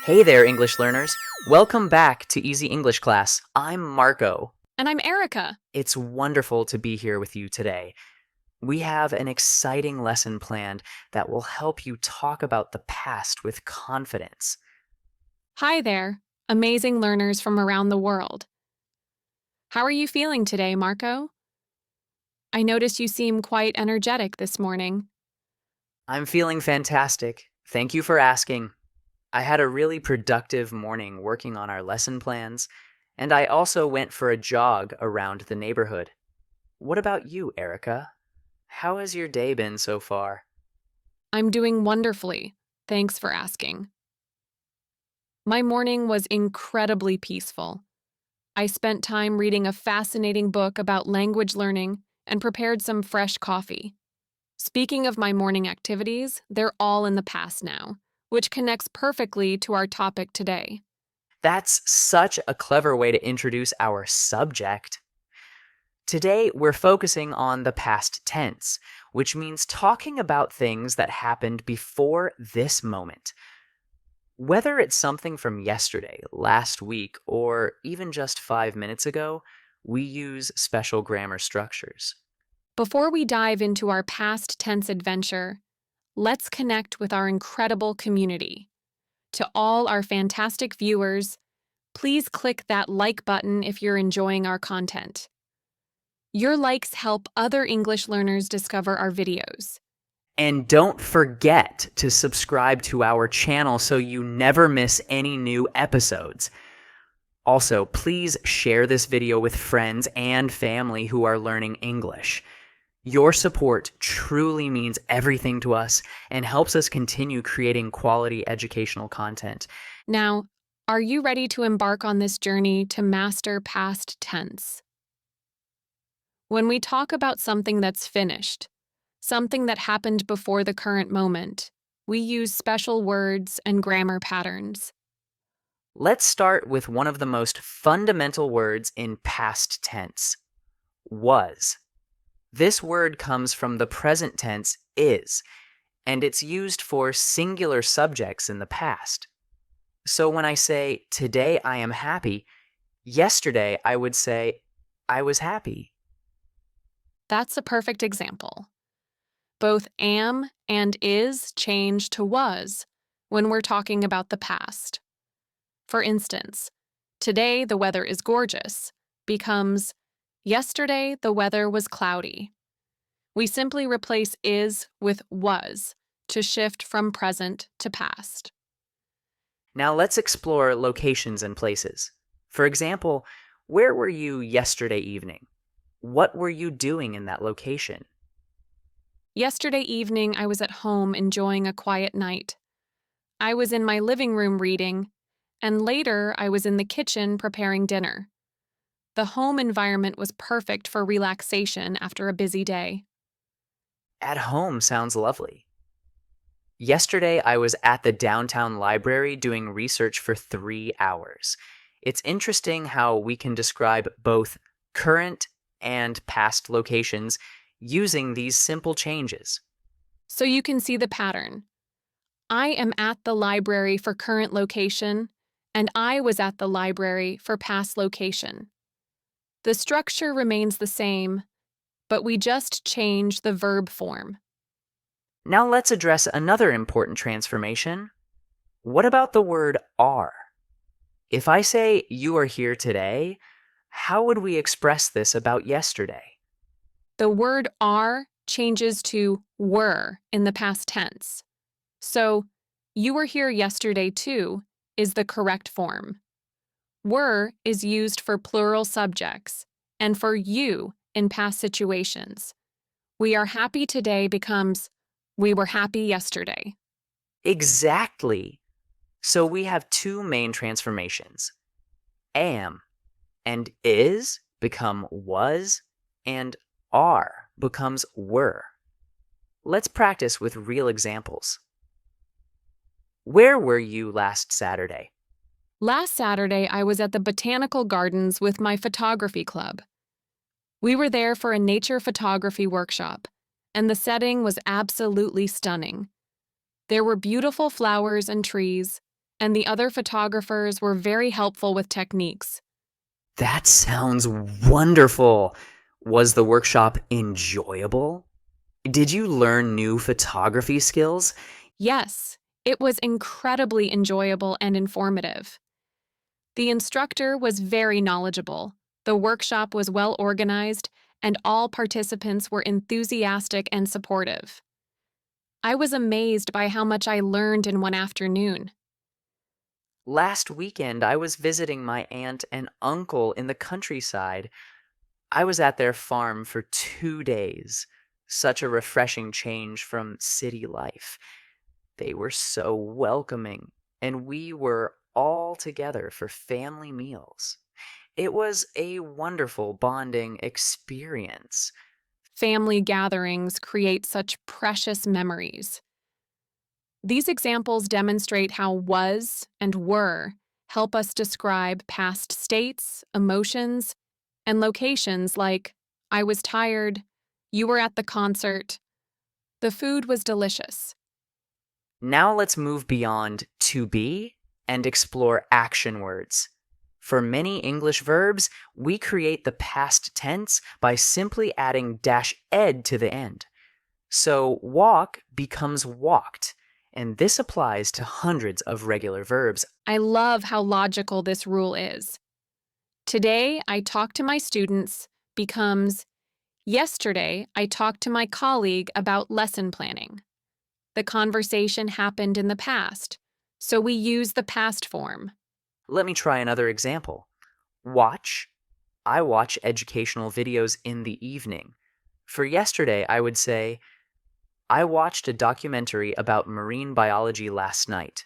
Hey there, English learners. Welcome back to Easy English Class. I'm Marco. And I'm Erica. It's wonderful to be here with you today. We have an exciting lesson planned that will help you talk about the past with confidence. Hi there, amazing learners from around the world. How are you feeling today, Marco? I notice you seem quite energetic this morning. I'm feeling fantastic. Thank you for asking. I had a really productive morning working on our lesson plans, and I also went for a jog around the neighborhood. What about you, Erica? How has your day been so far? I'm doing wonderfully. Thanks for asking. My morning was incredibly peaceful. I spent time reading a fascinating book about language learning and prepared some fresh coffee. Speaking of my morning activities, they're all in the past now, which connects perfectly to our topic today. That's such a clever way to introduce our subject. Today, we're focusing on the past tense, which means talking about things that happened before this moment. Whether it's something from yesterday, last week, or even just 5 minutes ago, we use special grammar structures. Before we dive into our past tense adventure, let's connect with our incredible community. To all our fantastic viewers, please click that like button if you're enjoying our content. Your likes help other English learners discover our videos. And don't forget to subscribe to our channel so you never miss any new episodes. Also, please share this video with friends and family who are learning English. Your support truly means everything to us and helps us continue creating quality educational content. Now, are you ready to embark on this journey to master past tense? When we talk about something that's finished, something that happened before the current moment, we use special words and grammar patterns. Let's start with one of the most fundamental words in past tense, was. This word comes from the present tense is, and it's used for singular subjects in the past. So when I say, today I am happy, yesterday I would say, I was happy. That's a perfect example. Both am and is change to was when we're talking about the past. For instance, today the weather is gorgeous becomes yesterday the weather was cloudy. We simply replace is with was to shift from present to past. Now let's explore locations and places. For example, where were you yesterday evening? What were you doing in that location? Yesterday evening, I was at home enjoying a quiet night. I was in my living room reading, and later I was in the kitchen preparing dinner. The home environment was perfect for relaxation after a busy day. At home sounds lovely. Yesterday, I was at the downtown library doing research for 3 hours. It's interesting how we can describe both current and past locations using these simple changes. So you can see the pattern. I am at the library for current location, and I was at the library for past location. The structure remains the same, but we just change the verb form. Now let's address another important transformation. What about the word are? If I say you are here today, how would we express this about yesterday? The word are changes to were in the past tense. So, you were here yesterday too is the correct form. Were is used for plural subjects and for you in past situations. We are happy today becomes we were happy yesterday. Exactly. So we have two main transformations. Am and is become was, and are becomes were. Let's practice with real examples. Where were you last Saturday? Last Saturday, I was at the Botanical Gardens with my photography club. We were there for a nature photography workshop, and the setting was absolutely stunning. There were beautiful flowers and trees, and the other photographers were very helpful with techniques. That sounds wonderful. Was the workshop enjoyable? Did you learn new photography skills? Yes, it was incredibly enjoyable and informative. The instructor was very knowledgeable, the workshop was well organized, and all participants were enthusiastic and supportive. I was amazed by how much I learned in one afternoon. Last weekend, I was visiting my aunt and uncle in the countryside. I was at their farm for 2 days. Such a refreshing change from city life. They were so welcoming, and we were all together for family meals. It was a wonderful bonding experience. Family gatherings create such precious memories. These examples demonstrate how was and were help us describe past states, emotions, and locations like I was tired, you were at the concert, the food was delicious. Now let's move beyond to be and explore action words. For many English verbs, we create the past tense by simply adding -ed to the end. So walk becomes walked, and this applies to hundreds of regular verbs. I love how logical this rule is. Today, I talked to my students becomes yesterday, I talked to my colleague about lesson planning. The conversation happened in the past, so we use the past form. Let me try another example. Watch. I watch educational videos in the evening. For yesterday, I would say, I watched a documentary about marine biology last night.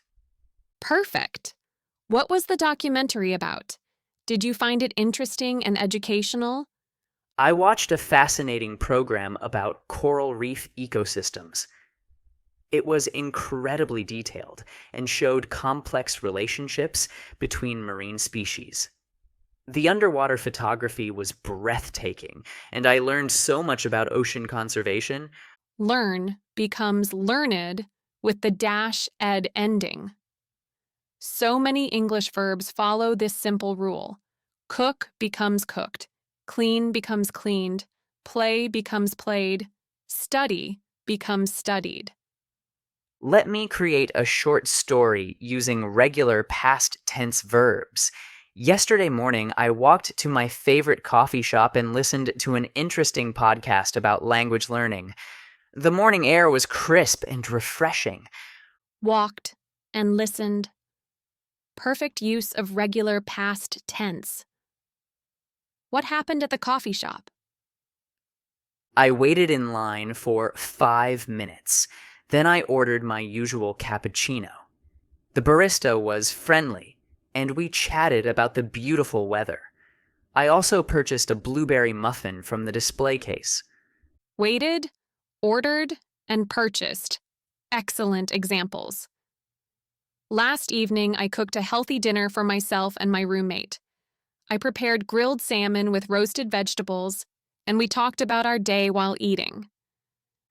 Perfect. What was the documentary about? Did you find it interesting and educational? I watched a fascinating program about coral reef ecosystems. It was incredibly detailed and showed complex relationships between marine species. The underwater photography was breathtaking, and I learned so much about ocean conservation. Learn becomes learned with the -ed ending. So many English verbs follow this simple rule. Cook becomes cooked, clean becomes cleaned, play becomes played, study becomes studied. Let me create a short story using regular past tense verbs. Yesterday morning, I walked to my favorite coffee shop and listened to an interesting podcast about language learning. The morning air was crisp and refreshing. Walked and listened. Perfect use of regular past tense. What happened at the coffee shop? I waited in line for 5 minutes. Then I ordered my usual cappuccino. The barista was friendly, and we chatted about the beautiful weather. I also purchased a blueberry muffin from the display case. Waited, ordered, and purchased. Excellent examples. Last evening, I cooked a healthy dinner for myself and my roommate. I prepared grilled salmon with roasted vegetables, and we talked about our day while eating.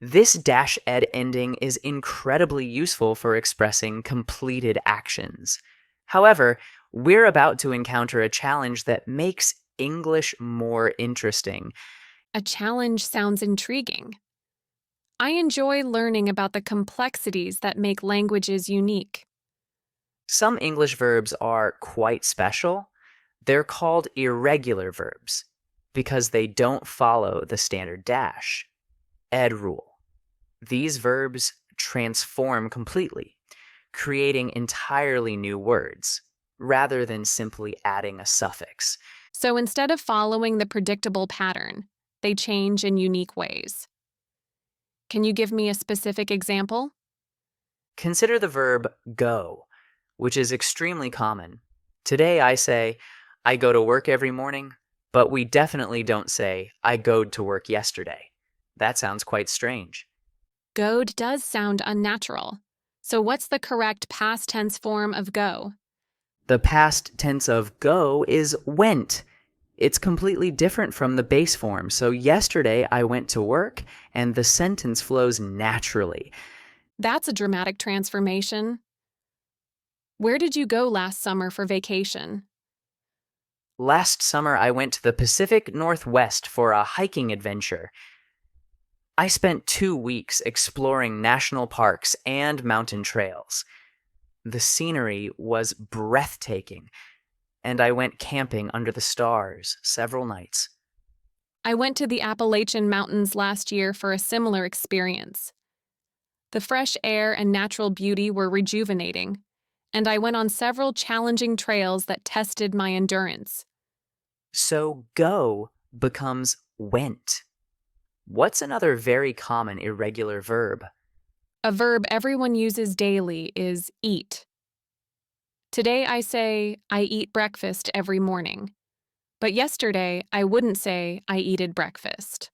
This -ed ending is incredibly useful for expressing completed actions. However, we're about to encounter a challenge that makes English more interesting. A challenge sounds intriguing. I enjoy learning about the complexities that make languages unique. Some English verbs are quite special. They're called irregular verbs because they don't follow the standard -ed rule. These verbs transform completely, creating entirely new words, rather than simply adding a suffix. So instead of following the predictable pattern, they change in unique ways. Can you give me a specific example? Consider the verb go, which is extremely common. Today I say, I go to work every morning, but we definitely don't say, I goed to work yesterday. That sounds quite strange. Goed does sound unnatural. So what's the correct past tense form of go? The past tense of go is went. It's completely different from the base form, so yesterday I went to work, and the sentence flows naturally. That's a dramatic transformation. Where did you go last summer for vacation? Last summer, I went to the Pacific Northwest for a hiking adventure. I spent 2 weeks exploring national parks and mountain trails. The scenery was breathtaking, and I went camping under the stars several nights. I went to the Appalachian Mountains last year for a similar experience. The fresh air and natural beauty were rejuvenating, and I went on several challenging trails that tested my endurance. So go becomes went. What's another very common irregular verb? A verb everyone uses daily is eat. Today I say, I eat breakfast every morning. But yesterday, I wouldn't say, I eated breakfast.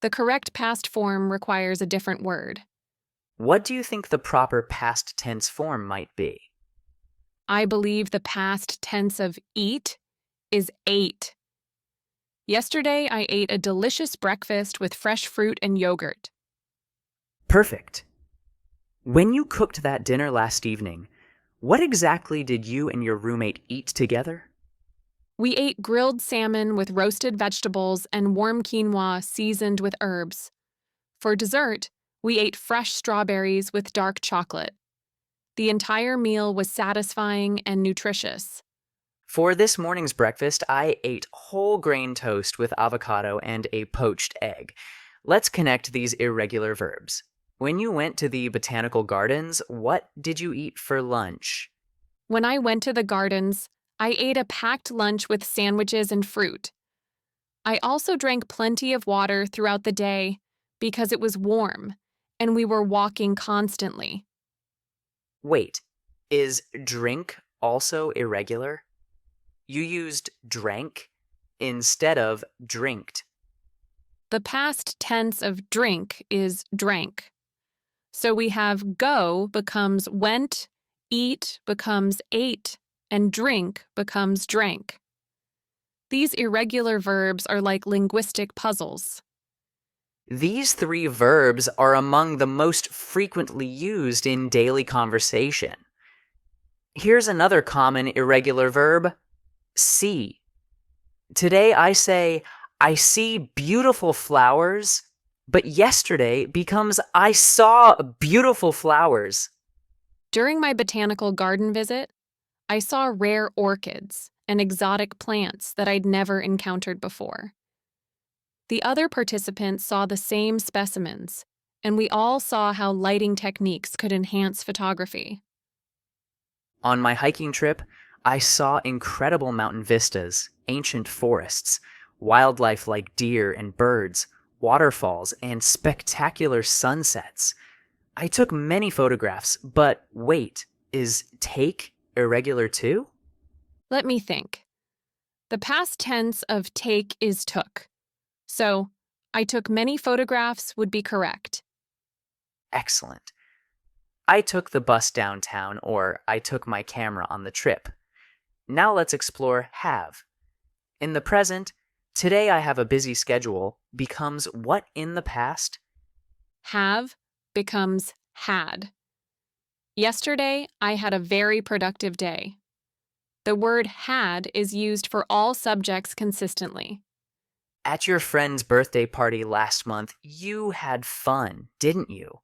The correct past form requires a different word. What do you think the proper past tense form might be? I believe the past tense of eat is ate. Yesterday, I ate a delicious breakfast with fresh fruit and yogurt. Perfect. When you cooked that dinner last evening, what exactly did you and your roommate eat together? We ate grilled salmon with roasted vegetables and warm quinoa seasoned with herbs. For dessert, we ate fresh strawberries with dark chocolate. The entire meal was satisfying and nutritious. For this morning's breakfast, I ate whole grain toast with avocado and a poached egg. Let's connect these irregular verbs. When you went to the botanical gardens, what did you eat for lunch? When I went to the gardens, I ate a packed lunch with sandwiches and fruit. I also drank plenty of water throughout the day because it was warm and we were walking constantly. Wait, is drink also irregular? You used drank instead of drinked. The past tense of drink is drank. So we have go becomes went, eat becomes ate, and drink becomes drank. These irregular verbs are like linguistic puzzles. These three verbs are among the most frequently used in daily conversation. Here's another common irregular verb, see. Today I say, I see beautiful flowers, but yesterday becomes I saw beautiful flowers. During my botanical garden visit, I saw rare orchids and exotic plants that I'd never encountered before. The other participants saw the same specimens, and we all saw how lighting techniques could enhance photography. On my hiking trip, I saw incredible mountain vistas, ancient forests, wildlife like deer and birds, waterfalls, and spectacular sunsets. I took many photographs, but wait, is take irregular too? Let me think. The past tense of take is took. So, I took many photographs would be correct. Excellent. I took the bus downtown, or I took my camera on the trip. Now let's explore have. In the present, today I have a busy schedule becomes what in the past? Have becomes had. Yesterday, I had a very productive day. The word had is used for all subjects consistently. At your friend's birthday party last month, you had fun, didn't you?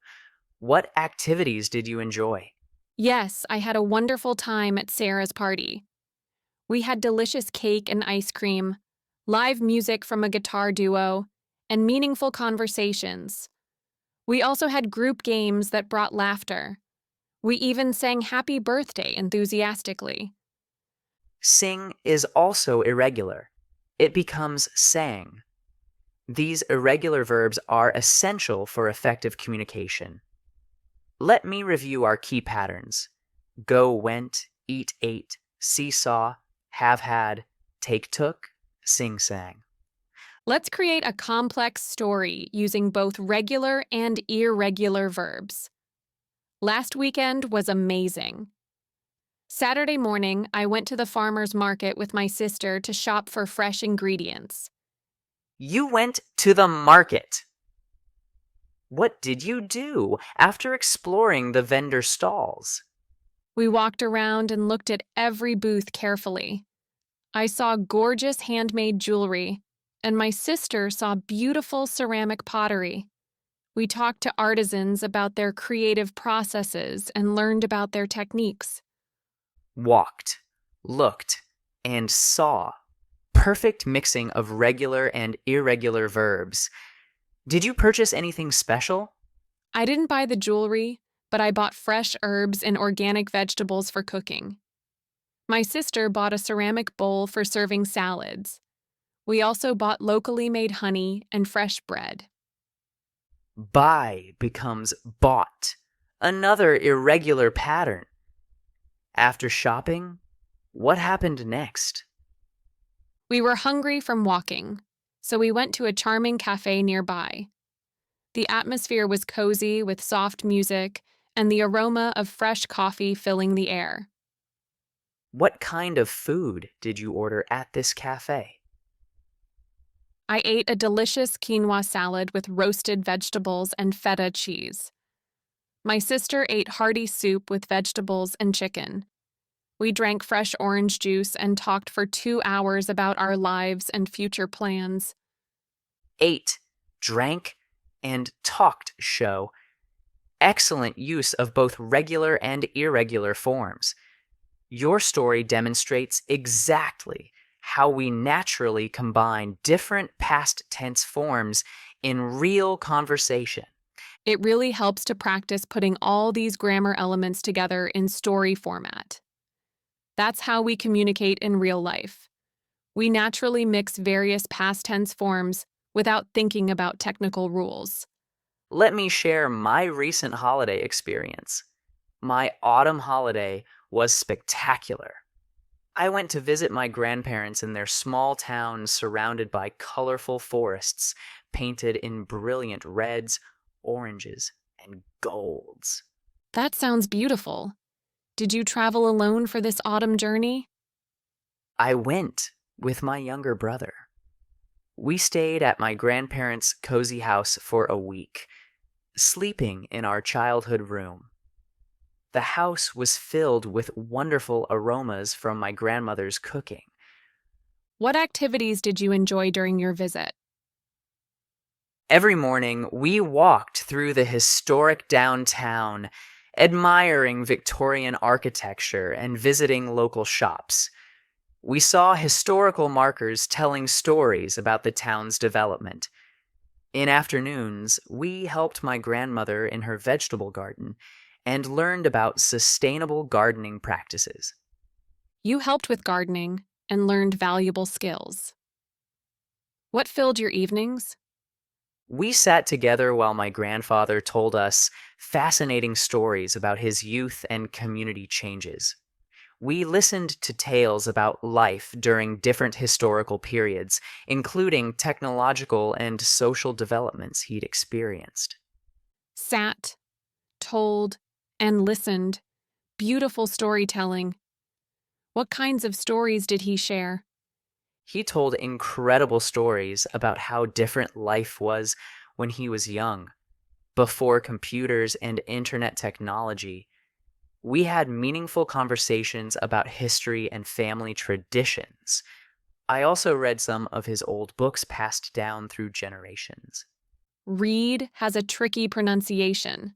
What activities did you enjoy? Yes, I had a wonderful time at Sarah's party. We had delicious cake and ice cream, live music from a guitar duo, and meaningful conversations. We also had group games that brought laughter. We even sang happy birthday enthusiastically. Sing is also irregular. It becomes sang. These irregular verbs are essential for effective communication. Let me review our key patterns. Go, went, eat, ate, seesaw, have had, take, took, sing, sang. Let's create a complex story using both regular and irregular verbs. Last weekend was amazing. Saturday morning, I went to the farmer's market with my sister to shop for fresh ingredients. You went to the market. What did you do after exploring the vendor stalls? We walked around and looked at every booth carefully. I saw gorgeous handmade jewelry, and my sister saw beautiful ceramic pottery. We talked to artisans about their creative processes and learned about their techniques. Walked, looked, and saw. Perfect mixing of regular and irregular verbs. Did you purchase anything special? I didn't buy the jewelry, but I bought fresh herbs and organic vegetables for cooking. My sister bought a ceramic bowl for serving salads. We also bought locally made honey and fresh bread. Buy becomes bought. Another irregular pattern. After shopping, what happened next? We were hungry from walking, so we went to a charming cafe nearby. The atmosphere was cozy with soft music and the aroma of fresh coffee filling the air. What kind of food did you order at this cafe? I ate a delicious quinoa salad with roasted vegetables and feta cheese. My sister ate hearty soup with vegetables and chicken. We drank fresh orange juice and talked for 2 hours about our lives and future plans. Ate, drank, and talked show. Excellent use of both regular and irregular forms. Your story demonstrates exactly how we naturally combine different past tense forms in real conversation. It really helps to practice putting all these grammar elements together in story format. That's how we communicate in real life. We naturally mix various past tense forms without thinking about technical rules. Let me share my recent holiday experience. My autumn holiday was spectacular. I went to visit my grandparents in their small town surrounded by colorful forests painted in brilliant reds, oranges, and golds. That sounds beautiful. Did you travel alone for this autumn journey? I went with my younger brother. We stayed at my grandparents' cozy house for a week, sleeping in our childhood room. The house was filled with wonderful aromas from my grandmother's cooking. What activities did you enjoy during your visit? Every morning, we walked through the historic downtown, admiring Victorian architecture and visiting local shops. We saw historical markers telling stories about the town's development. In afternoons, we helped my grandmother in her vegetable garden and learned about sustainable gardening practices. You helped with gardening and learned valuable skills. What filled your evenings? We sat together while my grandfather told us fascinating stories about his youth and community changes. We listened to tales about life during different historical periods, including technological and social developments he'd experienced. Sat, told, and listened. Beautiful storytelling. What kinds of stories did he share? He told incredible stories about how different life was when he was young, before computers and internet technology. We had meaningful conversations about history and family traditions. I also read some of his old books passed down through generations. Read has a tricky pronunciation.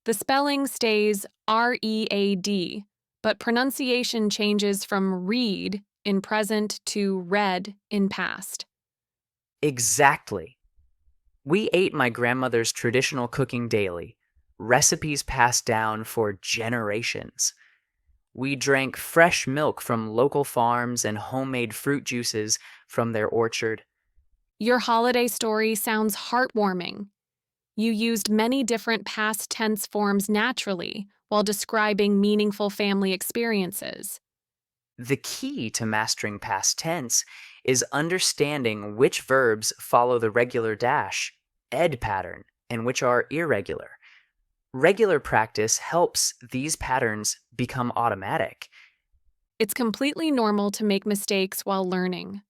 The spelling stays R-E-A-D, but pronunciation changes from read in present to read in past. Exactly. We ate my grandmother's traditional cooking daily, recipes passed down for generations. We drank fresh milk from local farms and homemade fruit juices from their orchard. Your holiday story sounds heartwarming. You used many different past tense forms naturally while describing meaningful family experiences. The key to mastering past tense is understanding which verbs follow the regular dash, ed pattern, and which are irregular. Regular practice helps these patterns become automatic. It's completely normal to make mistakes while learning.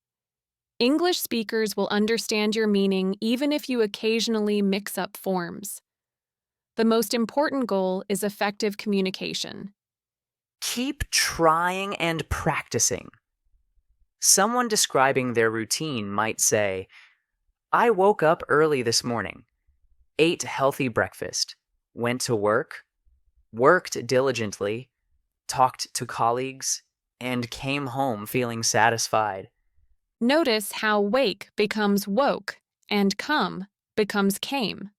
English speakers will understand your meaning even if you occasionally mix up forms. The most important goal is effective communication. Keep trying and practicing. Someone describing their routine might say, I woke up early this morning, ate healthy breakfast, went to work, worked diligently, talked to colleagues, and came home feeling satisfied. Notice how wake becomes woke and come becomes came.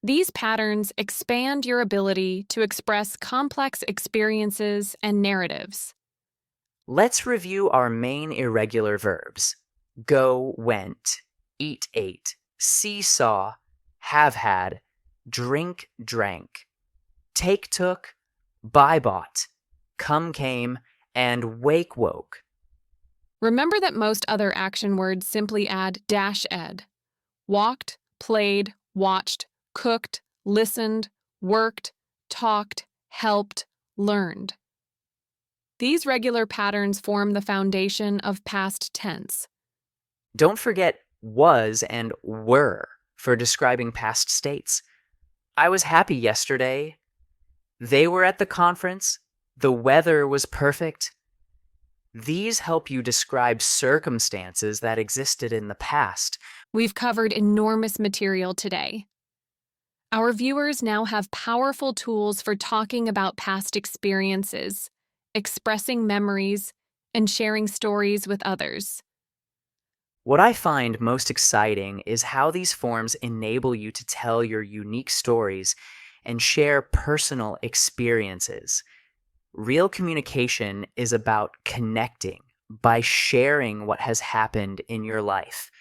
These patterns expand your ability to express complex experiences and narratives. Let's review our main irregular verbs. Go, went, eat, ate, see, saw, have had, drink, drank, take, took, buy, bought, come, came, and wake, woke. Remember that most other action words simply add -ed. Walked, played, watched, cooked, listened, worked, talked, helped, learned. These regular patterns form the foundation of past tense. Don't forget was and were for describing past states. I was happy yesterday. They were at the conference. The weather was perfect. These help you describe circumstances that existed in the past. We've covered enormous material today. Our viewers now have powerful tools for talking about past experiences, expressing memories, and sharing stories with others. What I find most exciting is how these forms enable you to tell your unique stories and share personal experiences. Real communication is about connecting by sharing what has happened in your life.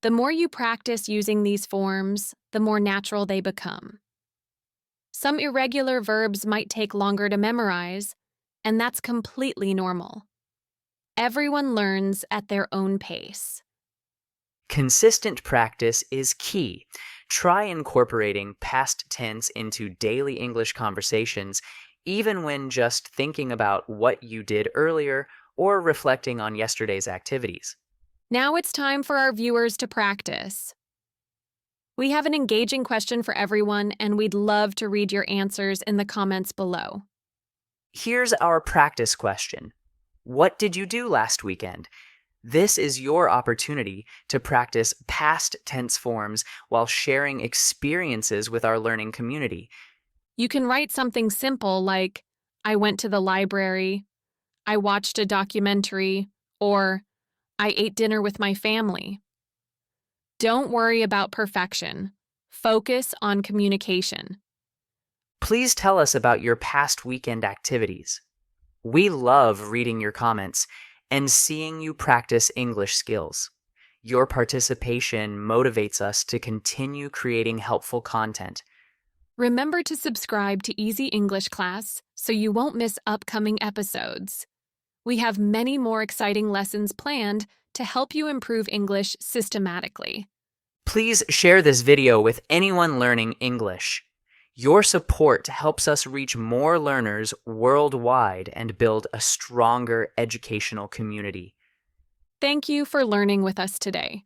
The more you practice using these forms, the more natural they become. Some irregular verbs might take longer to memorize, and that's completely normal. Everyone learns at their own pace. Consistent practice is key. Try incorporating past tense into daily English conversations, even when just thinking about what you did earlier or reflecting on yesterday's activities. Now it's time for our viewers to practice. We have an engaging question for everyone, and we'd love to read your answers in the comments below. Here's our practice question. What did you do last weekend? This is your opportunity to practice past tense forms while sharing experiences with our learning community. You can write something simple like, I went to the library, I watched a documentary, or I ate dinner with my family. Don't worry about perfection. Focus on communication. Please tell us about your past weekend activities. We love reading your comments and seeing you practice English skills. Your participation motivates us to continue creating helpful content. Remember to subscribe to Easy English Class so you won't miss upcoming episodes. We have many more exciting lessons planned to help you improve English systematically. Please share this video with anyone learning English. Your support helps us reach more learners worldwide and build a stronger educational community. Thank you for learning with us today.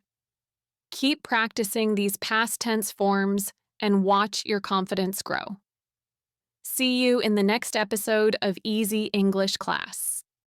Keep practicing these past tense forms and watch your confidence grow. See you in the next episode of Easy English Class.